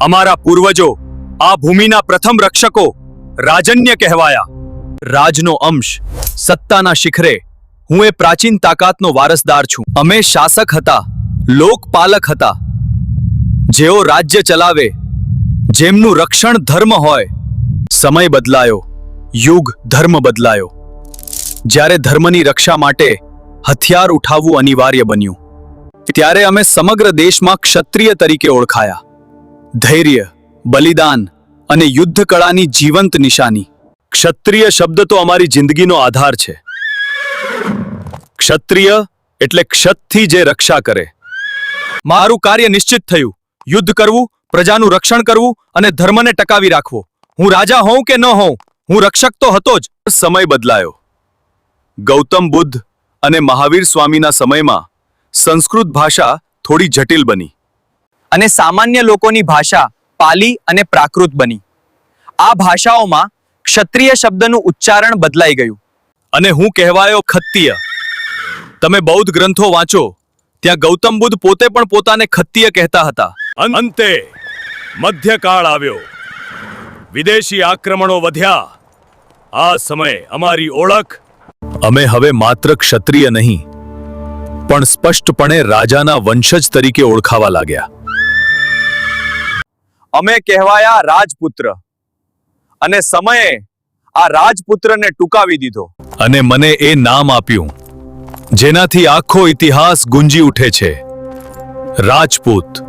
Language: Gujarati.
અમારા પૂર્વજો આ ભૂમિના પ્રથમ રક્ષકો રાજન્ય કહેવાયા. રાજનો અંશ, સત્તાના શિખરે હું એ પ્રાચીન તાકાતનો વારસદાર છું. અમે શાસક હતા, લોકપાલક હતા, જેઓ રાજ્ય ચલાવે, જેમનું રક્ષણ ધર્મ હોય. સમય બદલાયો, યુગ ધર્મ બદલાયો. જ્યારે ધર્મની રક્ષા માટે હથિયાર ઉઠાવવું અનિવાર્ય બન્યું, ત્યારે અમે સમગ્ર દેશમાં ક્ષત્રિય તરીકે ઓળખાયા. ધૈર્ય, બલિદાન અને યુદ્ધ કળાની જીવંત નિશાની. ક્ષત્રિય શબ્દ તો અમારી જિંદગીનો આધાર છે. ક્ષત્રિય એટલે ક્ષતથી જે રક્ષા કરે. મારું કાર્ય નિશ્ચિત થયું. યુદ્ધ કરવું, પ્રજાનું રક્ષણ કરવું અને ધર્મને ટકાવી રાખવો. હું રાજા હોઉં કે ન હોઉં, હું રક્ષક તો હતો જ. સમય બદલાયો. ગૌતમ બુદ્ધ અને મહાવીર સ્વામીના સમયમાં સંસ્કૃત ભાષા થોડી જટિલ બની અને સામાન્ય લોકોની ભાષા પાલી અને પ્રાકૃત બની. આ ભાષાઓમાં ક્ષત્રિય શબ્દનું ઉચ્ચારણ બદલાઈ ગયું અને હું કહેવાયો ખત્તિય. તમે બૌદ્ધ ગ્રંથો વાંચો, ત્યાં ગૌતમ બુદ્ધ પોતે પણ પોતાને ખત્તિય કહેતા હતા. અંતે મધ્યકાળ આવ્યો. વિદેશી આક્રમણો વધ્યા. આ સમયે અમારી ઓળખ, અમે હવે માત્ર ક્ષત્રિય નહીં, પણ સ્પષ્ટપણે રાજાના વંશજ તરીકે ઓળખાવા લાગ્યા. અમે કહેવાયા રાજપુત્ર, અને સમયે આ રાજપુત્રને ટૂંકાવી દીધો અને મને એ નામ આપ્યું જેનાથી આખો ઇતિહાસ ગુંજી ઉઠે છે, રાજપૂત.